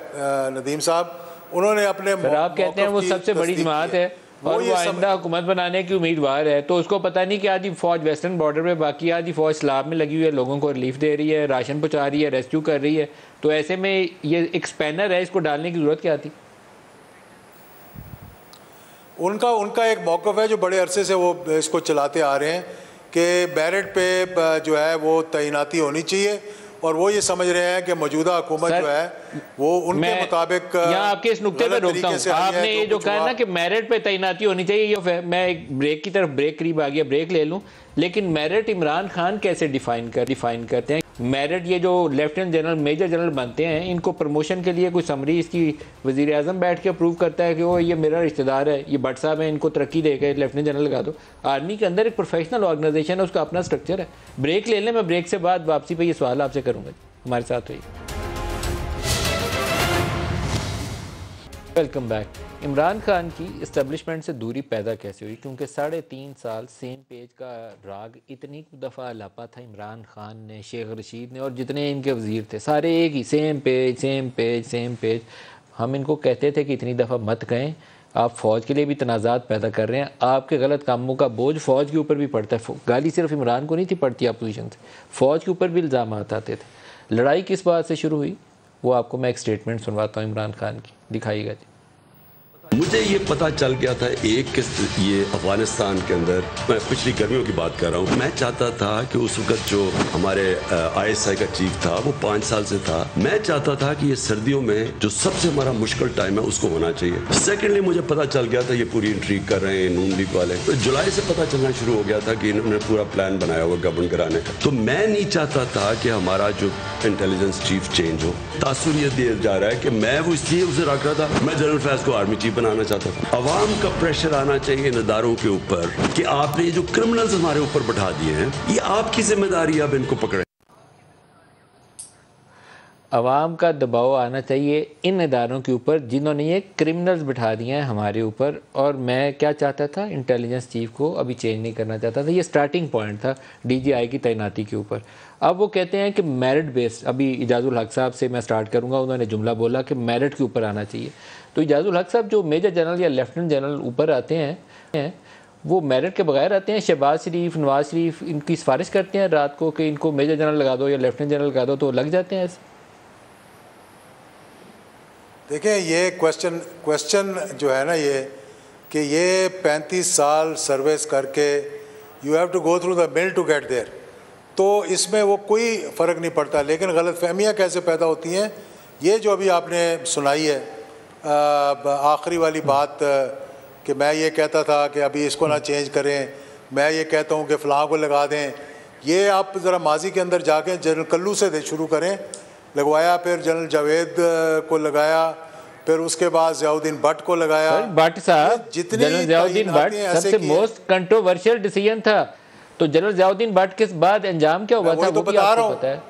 नदीम साहब, उन्होंने अपने आप कहते हैं वो सबसे बड़ी जमात है और वो आइंदा हुकूमत बनाने की उम्मीदवार है, तो उसको पता नहीं कि आधी फ़ौज वेस्टर्न बॉर्डर पे, बाकी आधी फ़ौज सैलाब में लगी हुई है, लोगों को रिलीफ दे रही है, राशन पहुँचा रही है, रेस्क्यू कर रही है। तो ऐसे में ये एक स्पैनर है, इसको डालने की ज़रूरत क्या थी? उनका एक मौक़िफ़ है जो बड़े अरसे से वो इसको चलाते आ रहे हैं कि मेरिट पे जो है वो तैनाती होनी चाहिए और वो ये समझ रहे हैं कि मौजूदा हुकूमत जो है वो उनके मुताबिक। यहाँ आपके इस नुक्ते पे रोकता हूँ, आपने ये जो कहा ना कि मेरिट पे तैनाती होनी चाहिए, ये मैं एक ब्रेक की तरफ, ब्रेक करीब आ गया, ब्रेक ले लूँ। लेकिन मेरिट इमरान खान कैसे डिफाइन करते हैं? मेरिट ये जो लेफ्टिनेंट जनरल मेजर जनरल बनते हैं, इनको प्रमोशन के लिए कोई समरी इसकी वज़ीर आज़म बैठ के अप्रूव करता है कि वो ये मेरा रिश्तेदार है, ये भट्ट साहब है, इनको तरक्की देकर लेफ्टिनेंट जनरल लगा दो। आर्मी के अंदर एक प्रोफेशनल ऑर्गेनाइजेशन है, उसका अपना स्ट्रक्चर है। ब्रेक ले लें, मैं ब्रेक से बाद वापसी पर ये सवाल आपसे करूँगा। हमारे साथ हुई। Welcome back. इमरान खान की इस्टेब्लिशमेंट से दूरी पैदा कैसे हुई? क्योंकि 3.5 साल सेम पेज का राग इतनी दफ़ा लापा था इमरान खान ने, शेख रशीद ने और जितने इनके वज़ीर थे, सारे एक ही सेम पेज। हम इनको कहते थे कि इतनी दफ़ा मत कहें, आप फ़ौज के लिए भी तनाज़ात पैदा कर रहे हैं, आपके गलत कामों का बोझ फ़ौज के ऊपर भी पड़ता है। गाली सिर्फ इमरान को नहीं थी पड़ती अपोजिशन से, फ़ौज के ऊपर भी इल्ज़ाम आते थे। लड़ाई किस बात से शुरू हुई वो आपको मैं एक स्टेटमेंट सुनवाता हूँ इमरान खान की, दिखाइएगा जी। मुझे ये पता चल गया था एक ये अफगानिस्तान के अंदर, मैं पिछली गर्मियों की बात कर रहा हूँ, मैं चाहता था कि उस वक्त जो हमारे ISI का चीफ था वो 5 साल से था, मैं चाहता था कि ये सर्दियों में जो सबसे हमारा मुश्किल टाइम है उसको होना चाहिए। सेकेंडली मुझे पता चल गया था ये पूरी इंट्रीग कर रहे हैं नून लीग वाले, तो जुलाई से पता चलना शुरू हो गया था कि इन्होंने पूरा प्लान बनाया हुआ गवर्नमेंट कराने का। तो मैं नहीं चाहता था कि हमारा जो इंटेलिजेंस चीफ चेंज हो। तासुर ये दिया जा रहा है कि मैं वो इसलिए उसे रख रहा था, मैं जनरल फैज को आर्मी चीफ बनाना चाहता था। अवाम का प्रेशर आना चाहिए इन इदारों के ऊपर कि आपने ये जो क्रिमिनल्स हमारे ऊपर बैठा दिए हैं, ये आपकी जिम्मेदारी, अब इनको पकड़े। अवाम का दबाव आना चाहिए इन इदारों के ऊपर जिन्होंने ये क्रिमिनल्स बिठा दिए हैं हमारे ऊपर। और मैं क्या चाहता था, इंटेलिजेंस चीफ को अभी चेंज नहीं करना चाहता था। ये स्टार्टिंग पॉइंट था DGI की तैनाती के ऊपर। अब वो कहते हैं कि मेरिट बेस्ड, अभी इजाज़ुल हक साहब से मैं स्टार्ट करूँगा, उन्होंने जुमला बोला कि मेरिट के ऊपर आना चाहिए। तो इजाज़ुल हक साहब जो मेजर जनरल या लेफ्टिनेंट जनरल ऊपर आते हैं वो मेरिट के बगैर आते हैं। शहबाज शरीफ, नवाज शरीफ इनकी सिफारिश करते हैं रात को कि इनको मेजर जनरल लगा दो या लेफ्टिनेंट जनरल लगा दो, तो लग जाते हैं ऐसे। देखें, ये क्वेश्चन जो है ना, ये कि ये 35 साल सर्विस करके you have to go through the mill to get there, तो इसमें वो कोई फ़र्क नहीं पड़ता। लेकिन गलतफहमियाँ कैसे पैदा होती हैं, ये जो अभी आपने सुनाई है आखिरी वाली बात कि मैं ये कहता था कि अभी इसको ना चेंज करें, मैं ये कहता हूँ कि फ़लाँ को लगा दें, ये आप ज़रा माजी के अंदर जाके जनरल कल्लू से शुरू करें, लगवाया, फिर जनरल जावेद को लगाया, फिर उसके बाद ज़ियाउद्दीन भट्ट को लगाया। भट्ट साहब, जनरल ज़ियाउद्दीन भट्ट सबसे मोस्ट कंट्रोवर्शियल डिसीजन था, तो जनरल ज़ियाउद्दीन भट्ट के बाद अंजाम क्या हुआ था वो भी आपको पता है।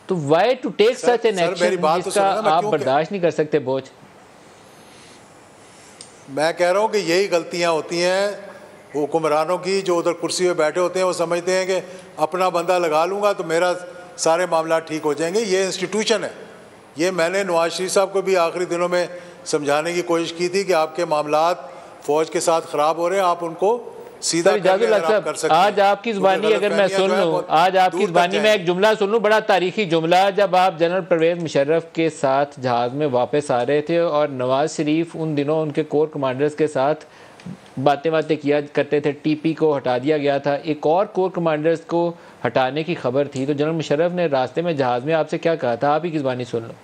तो why to take such an action जिसका आप बर्दाश्त नहीं कर सकते बोझ? मैं कह रहा हूँ कि यही गलतियाँ होती हैं हुक्मरानों की, जो उधर कुर्सी पे बैठे होते हैं वो समझते हैं कि अपना बंदा लगा लूँगा तो मेरा सारे मामला ठीक हो जाएंगे। ये इंस्टीट्यूशन है, ये मैंने नवाज शरीफ साहब को भी आखिरी दिनों में समझाने की कोशिश की थी कि आपके मामलात फ़ौज के साथ ख़राब हो रहे हैं, आप उनको सीधा कर सकते हैं। आज आपकी ज़ुबानी अगर मैं सुन लूँ, आज आपकी ज़ुबानी में एक जुमला सुन लूँ, बड़ा तारीखी जुमला, जब आप जनरल परवेज़ मुशर्रफ के साथ जहाज़ में वापस आ रहे थे और नवाज शरीफ उन दिनों उनके कोर कमांडर्स के साथ बातें किया करते थे, टीपी को हटा दिया गया था, एक और कोर कमांडर्स को हटाने की खबर थी, तो जनरल मुशर्रफ ने रास्ते में जहाज़ में आपसे क्या कहा था? आप ही की ज़ुबानी सुन लो।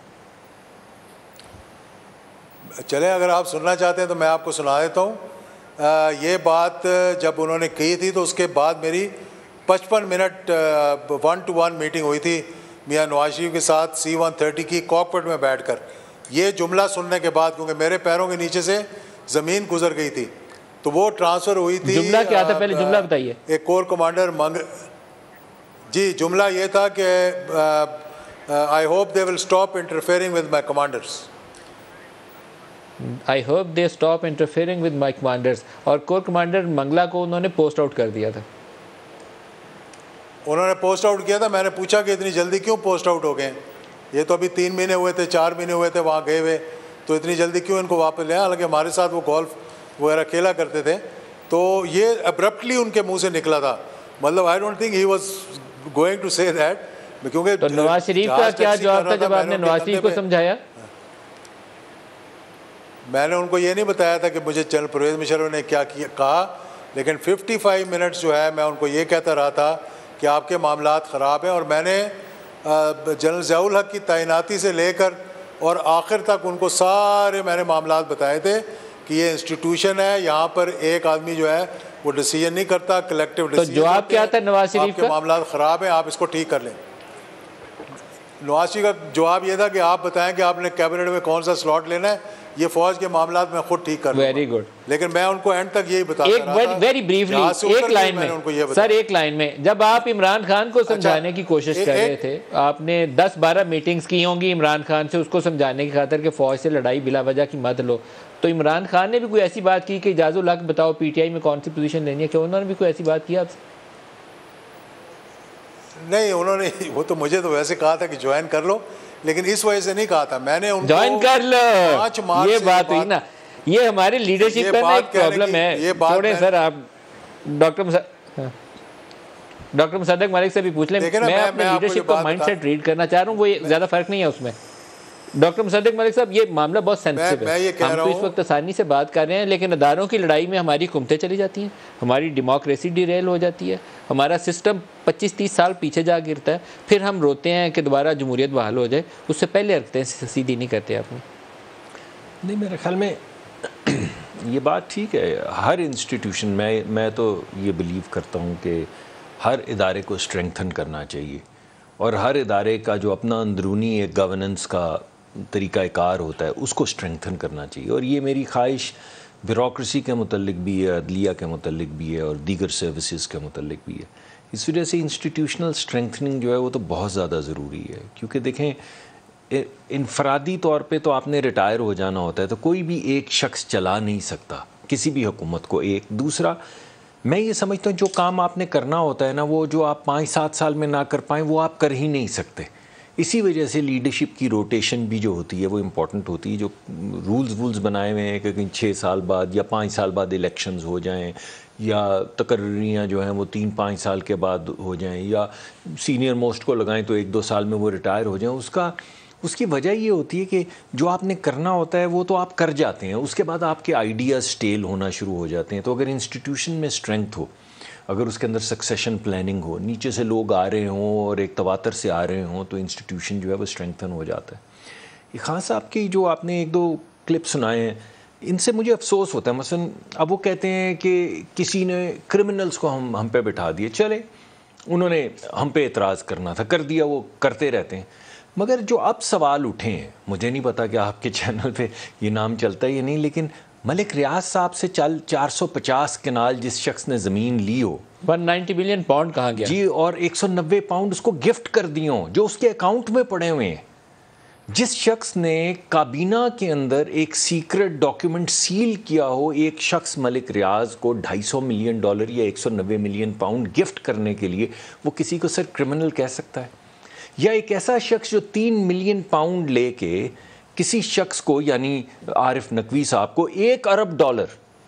चले, अगर आप सुनना चाहते हैं तो मैं आपको सुना देता हूँ। ये बात जब उन्होंने की थी तो उसके बाद मेरी 55 मिनट 1-to-1 मीटिंग हुई थी मियां नवाज शरीफ के साथ C-130 की कॉकपिट में बैठकर। ये जुमला सुनने के बाद, क्योंकि मेरे पैरों के नीचे से ज़मीन गुजर गई थी, तो वो ट्रांसफ़र हुई थी। जुमला क्या था, पहले जुमला बताइए। एक कोर कमांडर जी, जुमला ये था कि I hope they will stop interfering with my commanders. I hope they stop interfering with my commanders. और कोर कमांडर मंगला को उन्होंने पोस्ट आउट कर दिया था। उन्होंने पोस्ट आउट किया था। मैंने पूछा कि इतनी जल्दी क्यों पोस्ट आउट हो गए, ये तो अभी 3 महीने हुए थे, 4 महीने हुए थे वहाँ गए हुए, तो इतनी जल्दी क्यों इनको वापस ले आया? हालांकि हमारे साथ वो गोल्फ वगैरह खेला करते थे। तो ये अब्रप्टली उनके मुंह से निकला था। मतलब I don't think he was going to say that, क्योंकि तो नवाज शरीफ का क्या जवाब था जब आपने नवाज शरीफ को समझाया? मैंने उनको ये नहीं बताया था कि मुझे जनरल परवेज़ मुशर्रफ ने क्या कहा, लेकिन 55 मिनट्स जो है मैं उनको ये कहता रहा था कि आपके मामलात ख़राब हैं। और मैंने जनरल ज़ियाउल हक की तैनाती से लेकर और आखिर तक उनको सारे मैंने मामलात बताए थे कि ये इंस्टीट्यूशन है, यहाँ पर एक आदमी जो है वो डिसीजन नहीं करता, कलेक्टिव डिसीजन। तो जवाब क्या था नवाज शरीफ का? मामलात ख़राब हैं, आप इसको ठीक कर लें। नवाज शरीफ का जवाब ये था कि आप बताएं कि आपने कैबिनेट में कौन सा स्लॉट लेना है, ये फौज के मामलात में खुद ठीक कर लूंगा। Very good. लेकिन मैं उनको एंड तक यही बताता रहा था। वेरी ब्रीफली एक लाइन में सर, एक लाइन में, जब आप इमरान खान को समझाने की कोशिश कर रहे थे, आपने 10-12 मीटिंग्स की होंगी इमरान खान से उसको समझाने की खातिर कि फौज से लड़ाई बिला वजह की मत लो, तो इमरान खान ने भी कोई ऐसी बात की कि इजाज़ुल हक बताओ पीटीआई में कौन सी पोजीशन लेनी है? क्या उन्होंने भी कोई ऐसी बात की आपसे? नहीं, उन्होंने, वो तो मुझे तो वैसे कहा था कि ज्वाइन कर लो, लेकिन इस वजह से नहीं कहा था मैंने उनको ज्वाइन कर लो। 5 मार्च ये बात हुई ना, ये हमारे लीडरशिप का एक प्रॉब्लम है। छोड़े सर, आप डॉक्टर मुसद्दक मलिक से भी पूछ लें। मैं अपने लीडरशिप का माइंडसेट रीड करना चाह रहा हूँ, वो ज़्यादा फर्क नहीं है उसमें। डॉक्टर मुसद्दक मलिक साहब, ये मामला बहुत सेंसिटिव है। हम तो इस वक्त आसानी से बात कर रहे हैं, लेकिन अदारों की लड़ाई में हमारी हुकूमतें चली जाती हैं, हमारी डेमोक्रेसी डिरेल हो जाती है, हमारा सिस्टम 25-30 साल पीछे जा गिरता है, फिर हम रोते हैं कि दोबारा जमहूरियत बहाल हो जाए, उससे पहले रखते हैं, सीधी नहीं करते आपने। नहीं, मेरे ख्याल में ये बात ठीक है। हर इंस्टीट्यूशन में मैं तो ये बिलीव करता हूँ कि हर इदारे को स्ट्रेंथन करना चाहिए, और हर इदारे का जो अपना अंदरूनी एक गवर्नेंस का तरीक़ाकार होता है उसको स्ट्रेंथन करना चाहिए। और ये मेरी ख्वाहिश ब्यूरोक्रेसी के मुतल्लिक भी है, अदलिया के मुतल्लिक भी है, और दीगर सर्विसेज के मुतल्लिक भी है। इस वजह से इंस्टीट्यूशनल स्ट्रेंथनिंग जो है वो तो बहुत ज़्यादा ज़रूरी है, क्योंकि देखें इनफरादी तौर पे तो आपने रिटायर हो जाना होता है, तो कोई भी एक शख्स चला नहीं सकता किसी भी हुकूमत को। एक दूसरा, मैं ये समझता हूँ जो काम आपने करना होता है ना, वो जो आप 5-7 साल में ना कर पाएँ वो आप कर ही नहीं सकते। इसी वजह से लीडरशिप की रोटेशन भी जो होती है वो इम्पॉर्टेंट होती है। जो रूल्स बनाए हुए हैं कि कहीं 6 साल बाद या 5 साल बाद इलेक्शंस हो जाएं, या तकर्रियाँ जो हैं वो 3-5 साल के बाद हो जाएं, या सीनियर मोस्ट को लगाएं तो 1-2 साल में वो रिटायर हो जाएं, उसकी वजह ये होती है कि जो आपने करना होता है वो तो आप कर जाते हैं, उसके बाद आपके आइडियाज़ स्टेल होना शुरू हो जाते हैं। तो अगर इंस्टीट्यूशन में स्ट्रेंथ हो, अगर उसके अंदर सक्सेशन प्लानिंग हो, नीचे से लोग आ रहे हों और एक तवातर से आ रहे हों, तो इंस्टीट्यूशन जो है वो स्ट्रेंथन हो जाता है। ये खान साहब की जो आपने 1-2 क्लिप सुनाए हैं, इनसे मुझे अफसोस होता है। मसलन अब वो कहते हैं कि किसी ने क्रिमिनल्स को हम पे बिठा दिए, चले उन्होंने हम पे एतराज़ करना था, कर दिया, वो करते रहते हैं। मगर जो अब सवाल उठे हैं, मुझे नहीं पता कि आपके चैनल पे ये नाम चलता है या नहीं, लेकिन मलिक रियाज साहब से 450 कनाल जिस शख्स ने ज़मीन ली हो, 190 बिलियन पाउंड कहाँ गया जी, और 190 पाउंड उसको गिफ्ट कर दिए हों जो उसके अकाउंट में पड़े हुए हैं। जिस शख्स ने काबीना के अंदर एक सीक्रेट डॉक्यूमेंट सील किया हो, एक शख्स मलिक रियाज को $250 मिलियन या 190 मिलियन पाउंड गिफ्ट करने के लिए, वो किसी को सर क्रिमिनल कह सकता है? या एक ऐसा शख्स जो 3 मिलियन पाउंड लेके किसी शख्स को, यानी आरिफ नकवी साहब को $1 अरब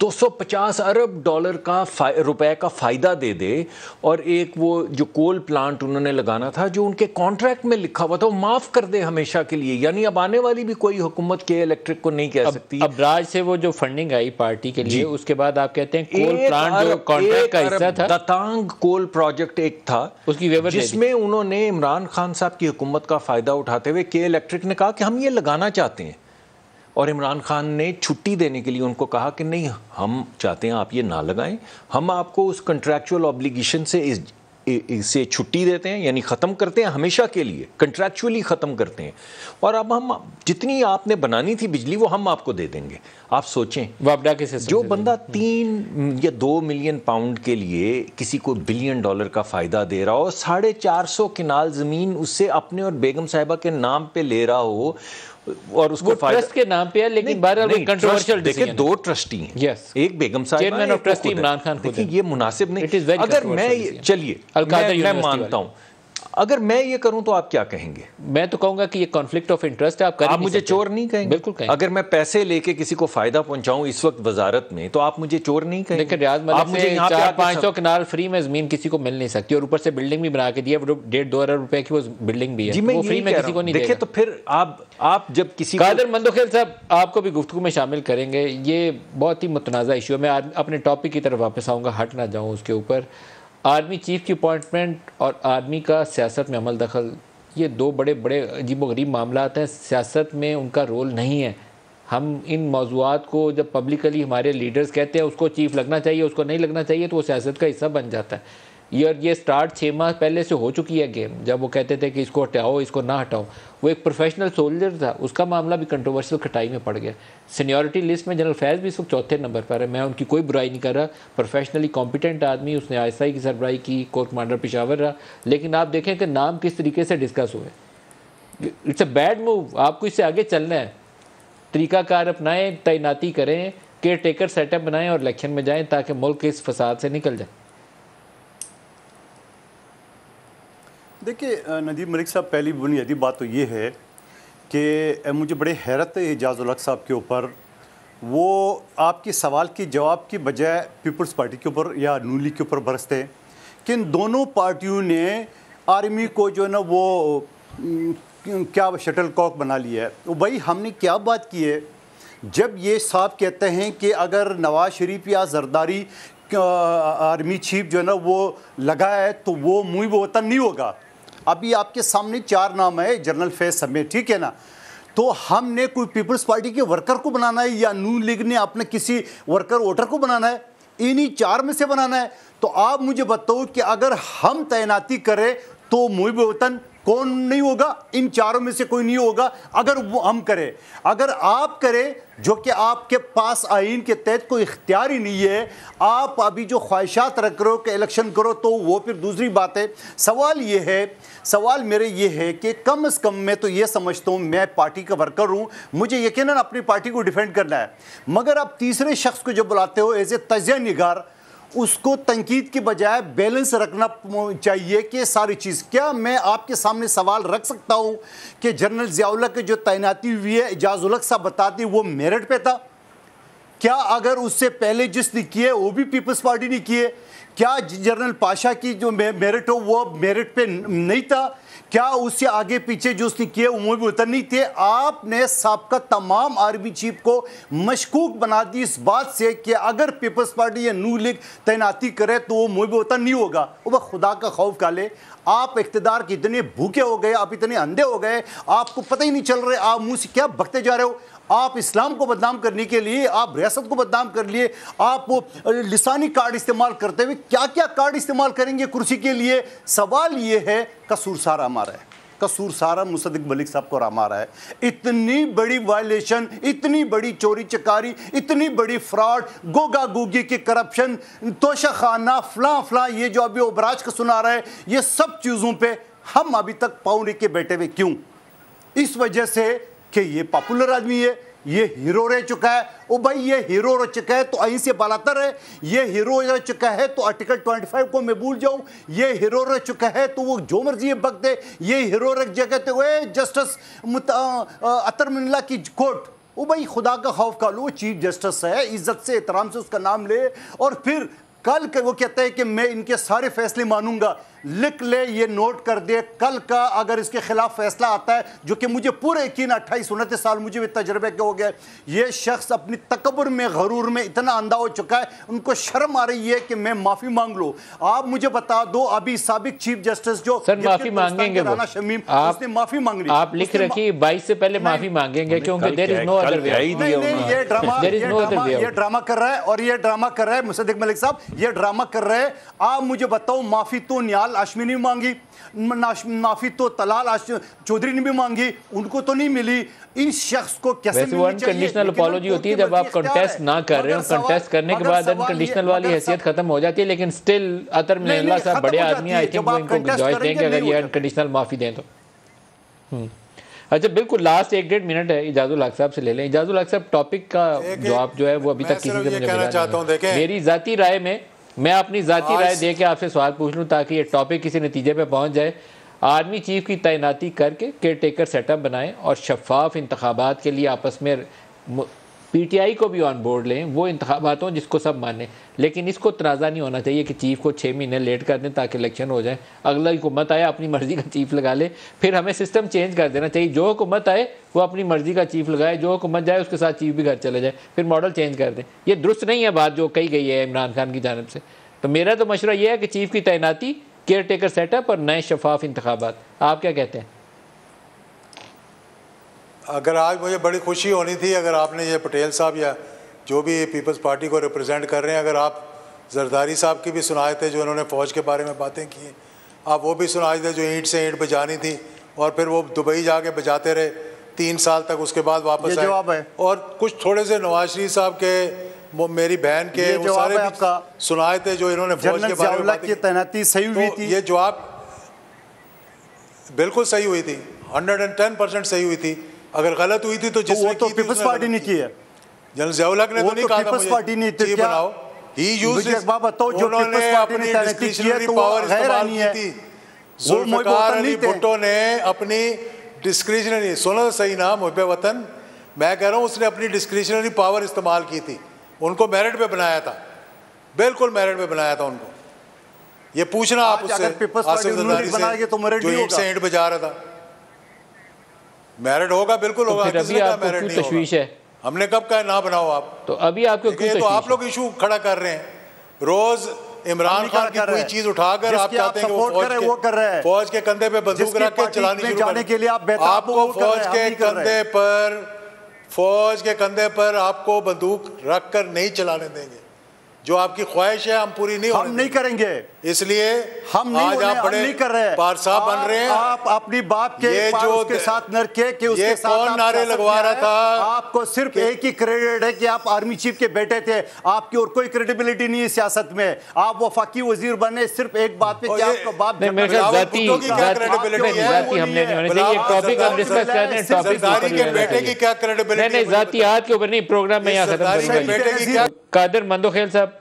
250 अरब डॉलर का रुपए का फ़ायदा दे दे, और एक वो जो कोल प्लांट उन्होंने लगाना था जो उनके कॉन्ट्रैक्ट में लिखा हुआ था, वो माफ़ कर दे हमेशा के लिए। यानी अब आने वाली भी कोई हुकूमत के इलेक्ट्रिक को नहीं कह सकती। अब राज से वो जो फंडिंग आई पार्टी के लिए, उसके बाद आप कहते हैं कोल प्लांट जो कॉन्ट्रैक्ट का हिस्सा था, दतांग कोल प्रोजेक्ट एक था उसकी वेवर, जिसमें उन्होंने इमरान खान साहब की हुकूमत का फ़ायदा उठाते हुए के इलेक्ट्रिक ने कहा कि हम ये लगाना चाहते हैं, और इमरान खान ने छुट्टी देने के लिए उनको कहा कि नहीं, हम चाहते हैं आप ये ना लगाएं, हम आपको उस कंट्रैक्चुअल ऑब्लिगेशन से इसे छुट्टी देते हैं, यानी ख़त्म करते हैं हमेशा के लिए, कंट्रैक्चुअली ख़त्म करते हैं, और अब हम जितनी आपने बनानी थी बिजली वो हम आपको दे देंगे। आप सोचें, वापडा के जो बंदा 3 या 2 मिलियन पाउंड के लिए किसी को $1 बिलियन का फ़ायदा दे रहा हो, 450 कनाल ज़मीन उससे अपने और बेगम साहिबा के नाम पे ले रहा हो, और उसको ट्रस्ट के नाम पे है, लेकिन बहरहाल कंट्रोवर्शियल देखिए, 2 ट्रस्टी हैं, यस, एक बेगम साहिबा, chairman of trustee Imran Khan खुद है। ये मुनासिब नहीं। अगर मैं, चलिए मैं मानता हूँ, अगर मैं ये करूं तो आप क्या कहेंगे? मैं तो कहूंगा कि ये कॉन्फ्लिक्ट ऑफ इंटरेस्ट है। आप मुझे चोर नहीं कहेंगे? बिल्कुल कहेंगे। अगर मैं पैसे लेके किसी को फायदा पहुंचाऊं इस वक्त वजारत में, तो आप मुझे चोर नहीं कहेंगे? देखिए रियाज मलिक से 400-500 कनाल फ्री में जमीन किसी को मिल नहीं सकती, और ऊपर से बिल्डिंग भी बना के दी है, 1.5-2 अरब रुपए की वो बिल्डिंग भी है, वो फ्री में किसी को नहीं देखिए। तो फिर आप जब किसी कादर मंदोखेल साहब आपको भी गुफ्तगू में शामिल करेंगे, ये बहुत ही मुतनाज़ा इशू है। मैं अपने टॉपिक की तरफ वापस आऊँगा, हट ना जाऊँ उसके ऊपर। आर्मी चीफ की अपॉइंटमेंट और आर्मी का सियासत में अमल दखल, ये 2 बड़े बड़े अजीबोगरीब मामला हैं। सियासत में उनका रोल नहीं है। हम इन मौज़ूआत को जब पब्लिकली हमारे लीडर्स कहते हैं उसको चीफ लगना चाहिए, उसको नहीं लगना चाहिए, तो वो सियासत का हिस्सा बन जाता है। ये स्टार्ट 6 माह पहले से हो चुकी है गेम, जब वो कहते थे कि इसको हटाओ, इसको ना हटाओ। वो एक प्रोफेशनल सोल्जर था, उसका मामला भी कंट्रोवर्शियल खटाई में पड़ गया। सीनियरिटी लिस्ट में जनरल फैज़ भी इस वक्त 4थे नंबर पर है। मैं उनकी कोई बुराई नहीं कर रहा, प्रोफेशनली कॉम्पिटेंट आदमी, उसने ISI की सरबराही की, कोर कमांडर पेशावर रहा, लेकिन आप देखें कि नाम किस तरीके से डिस्कस हुए। It's a bad move. आपको इससे आगे चलना है, तरीक़ाकार अपनाएं, तैनाती करें, केयर टेकर सेटअप बनाएं और इलेक्शन में जाएँ ताकि मुल्क इस फसाद से निकल जाए। देखिए नदीम मलिक साहब, पहली बुनियादी बात तो ये है कि मुझे बड़े हैरत है एजाज़ उल हक साहब के ऊपर। वो आपके सवाल के जवाब की बजाय पीपल्स पार्टी के ऊपर या नून लीग के ऊपर बरसते हैं कि इन दोनों पार्टियों ने आर्मी को जो है ना वो क्या शटल कॉक बना लिया है। तो भाई हमने क्या बात की है, जब ये साहब कहते हैं कि अगर नवाज शरीफ या जरदारी आर्मी चीफ जो है ना वो लगा है तो वो मुहिब वतन नहीं होगा। अभी आपके सामने 4 नाम है जनरल फैज समेत, ठीक है ना। तो हमने कोई पीपल्स पार्टी के वर्कर को बनाना है या नून लीग ने अपने किसी वर्कर वोटर को बनाना है, इन्हीं 4 में से बनाना है। तो आप मुझे बताओ कि अगर हम तैनाती करें तो मुहिब वतन कौन नहीं होगा? इन 4 में से कोई नहीं होगा। अगर वो हम करें, अगर आप करें, जो कि आपके पास आइन के तहत कोई इख्तियार ही नहीं है, आप अभी जो ख्वाहिशात रख रहे हो कि इलेक्शन करो, तो वो फिर दूसरी बात है। सवाल मेरे ये है कि कम से कम मैं तो ये समझता हूँ, मैं पार्टी का वर्कर हूँ, मुझे यकीनन अपनी पार्टी को डिफेंड करना है, मगर आप तीसरे शख्स को जो बुलाते हो एज ए तजिया निगार, उसको तनकीद के बजाय बैलेंस रखना चाहिए कि सारी चीज़। क्या मैं आपके सामने सवाल रख सकता हूँ कि जनरल ज़ियाउल्लाह की जो तैनाती हुई है, एजाज़ उल हक साहब बताते वो मेरिट पे था? क्या अगर उससे पहले जिसने किए वो भी पीपल्स पार्टी ने किए? क्या जनरल पाशा की जो मेरिट हो वो मेरिट पे नहीं था? क्या उससे आगे पीछे जो उसने किए वो भी उतर नहीं थे? आपने साबका तमाम आर्मी चीफ को मशकूक बना दी इस बात से कि अगर पीपल्स पार्टी या नून लीग तैनाती करे तो वो मुहिब वतन नहीं होगा। वो खुदा का खौफ का ले, आप इख्तिदार के इतने भूखे हो गए, आप इतने अंधे हो गए, आपको पता ही नहीं चल रहे आप मुंह से क्या बकते जा रहे हो। आप इस्लाम को बदनाम करने के लिए, आप रियासत को बदनाम कर लिए, आप वो लिसानी कार्ड इस्तेमाल करते हुए क्या क्या कार्ड इस्तेमाल करेंगे कुर्सी के लिए। सवाल ये है, कसूर सारा हमारा है। कसूर सारा मुसद्दिक मलिक साहब को रामा रहा है। इतनी बड़ी वायलेशन, इतनी बड़ी चोरी चकारी, इतनी बड़ी फ्रॉड, गोगा गोगी की करप्शन, तोशाखाना, फलां ये जो अभी ओबराज का सुना रहा है, ये सब चीज़ों पे हम अभी तक पाँव रख के बैठे हुए क्यों? इस वजह से कि ये पॉपुलर आदमी है, ये हीरो रह चुका है। ओ भाई, ये हीरो रह चुका है तो अहीं से बालातर है, ये हीरो रह चुका है तो आर्टिकल 25 को मैं भूल जाऊं, ये हीरो रह चुका है तो वो जो मर्जी बक दे, ये हीरो रख जगह तो वे जस्टिस अतर मिल्ला की कोर्ट। ओ भाई, खुदा का खौफ का लो, चीफ जस्टिस है, इज्जत से एहतराम से उसका नाम ले, और फिर कल के वो कहता है कि मैं इनके सारे फैसले मानूंगा। लिख ले, ये नोट कर दे, कल का अगर इसके खिलाफ फैसला आता है, जो कि मुझे पूरे यकीन 28-29 साल मुझे भी तजर्बे के हो गए, ये शख्स अपनी तकब्बुर में, गरूर में इतना अंधा हो चुका है, उनको शर्म आ रही है कि मैं माफ़ी मांग लो। आप मुझे बता दो, अभी साबिक चीफ जस्टिस जो सर माफ़ी मांगेंगे वो, शमीम, उसने माफ़ी मांग ली, आप लिख रखिए 22 से पहले माफ़ी मांगेंगे, क्योंकि there is no other way. ये ड्रामा कर रहा है, और ये ड्रामा कर रहा है मुसद्दिक मलिक साहब, ये ड्रामा कर रहे हैं। आप मुझे बताओ, माफ़ी तो निहाल हाशमी ने मांगी, माफी तो तलाल चौधरी ने भी मांगी, उनको तो नहीं मिली। इस शख्स को कैसे मिलनी चाहिए? अनकंडीशनल अपॉलॉजी होती है जब आप कंटेस्ट ना कर रहे हो, कंटेस्ट करने के बाद अनकंडीशनल वाली हैसियत खत्म हो जाती है, लेकिन स्टिल अतर मिल्ला साहब बड़े आदमी, आई थिंक वो इनको गुंजाइश देंगे अगर ये अनकंडीशनल माफी दें तो। अच्छा, बिल्कुल लास्ट 1-1.5 मिनट है, इजाजुल हक साहब से ले लें। इजाजुल हक साहब, टॉपिक का जवाब जो है वो अभी तक किसी से मुझे मिला नहीं। मेरी जाती राय में, मैं अपनी जाती राय दे के आपसे सवाल पूछ लूँ ताकि ये टॉपिक किसी नतीजे पे पहुँच जाए। आर्मी चीफ की तैनाती करके केयर टेकर सेटअप बनाएं और शफाफ इंतखाबात के लिए आपस में पीटीआई को भी ऑन बोर्ड लें, वो इंतखाबात हों जिसको सब माने, लेकिन इसको तनाज़ा नहीं होना चाहिए कि चीफ को 6 महीने लेट कर दें ताकि इलेक्शन हो जाए, अगला हुकूमत आए अपनी मर्ज़ी का चीफ लगा ले। फिर हमें सिस्टम चेंज कर देना चाहिए, जो हुकूमत आए वो अपनी मर्ज़ी का चीफ लगाए, जो हुकूमत जाए उसके साथ चीफ भी घर चले जाए, फिर मॉडल चेंज कर दें। ये दुरुस्त नहीं है बात जो कही गई है इमरान खान की जानिब से। तो मेरा तो मशवरा ये है कि चीफ की तैनाती, केयर टेकर सेटअप और नए शफाफ इंतखाबात। आप क्या कहते हैं? अगर आज मुझे बड़ी खुशी होनी थी अगर आपने ये पटेल साहब या जो भी पीपल्स पार्टी को रिप्रेजेंट कर रहे हैं, अगर आप जरदारी साहब की भी सुनाए थे जो उन्होंने फ़ौज के बारे में बातें की, आप वो भी सुनाए थे जो ईंट से ईंट बजानी थी और फिर वो दुबई जाके बजाते रहे 3 साल तक, उसके बाद वापस आए। और कुछ थोड़े से नवाज शरीफ साहब के, मेरी बहन के, वो सारे भी सुनाए थे जो इन्होंने फौज के बारे में बातें की। तैनाती सही हुई थी, ये जवाब बिल्कुल सही हुई थी, 110% सही हुई थी। अगर गलत हुई थी तो जिसने तो पीपल्स पार्टी ने की है, जनरल ज़िया-उल-हक ने तो नहीं कहा था मुझे चीफ बनाओ। ही यूज्ड, उन्होंने अपनी डिस्क्रिशनरी पावर इस्तेमाल की थी। जुल्फ़िकार अली भुट्टो ने अपनी डिस्क्रिशनरी, सुनो सही ना मुहब्बे वतन, मैं कह रहा हूँ उसने अपनी डिस्क्रिशनरी पावर इस्तेमाल की थी, उनको मेरिट पे बनाया था, बिल्कुल मेरिट पे बनाया था उनको। ये पूछना आप उससे, आसिफ जरदारी से जो ईंट से ईंट बजा रहा था, मेरिट होगा, बिल्कुल होगा। किसने कहा मेरिट नहीं होगा? है हमने कब कहा ना बनाओ आप? तो अभी आपको क्यों तो आप लोग इशू खड़ा कर रहे हैं रोज। इमरान खान की कोई चीज उठाकर आप चाहते हैं कि वो फौज के कंधे पे बंदूक रख के चलानी शुरू जाने के लिए आपको फौज के कंधे पर आपको बंदूक रख कर नहीं चलाने देंगे। जो आपकी ख्वाहिश है हम पूरी नहीं हम नहीं करेंगे, इसलिए हम आज आप बड़े नहीं कर रहे, पारसा बन रहे हैं। आप अपनी बाप के जो उसके साथ नरके के उसके साथ कौन नारे लगवा रहा था? आपको सिर्फ एक ही क्रेडिट है कि आप आर्मी चीफ के बेटे थे, आपकी और कोई क्रेडिबिलिटी नहीं है सियासत में। आप वफाकी वजीर बने सिर्फ एक बात पे कि आपका बाप जातियात के ऊपर नहीं, प्रोग्राम में यहाँ खत्म। कादिर मंदोखेल साहब,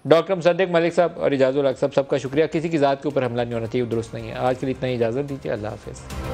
डॉक्टर मुसद्दिक मलिक साहब और इजाजुल हक साहब, सबका शुक्रिया। किसी की ज़ात के ऊपर हमला नहीं होना चाहिए, दुरुस्त नहीं है। आज के लिए इतना ही इजाज़त दीजिए, अल्लाह हाफ़िज़।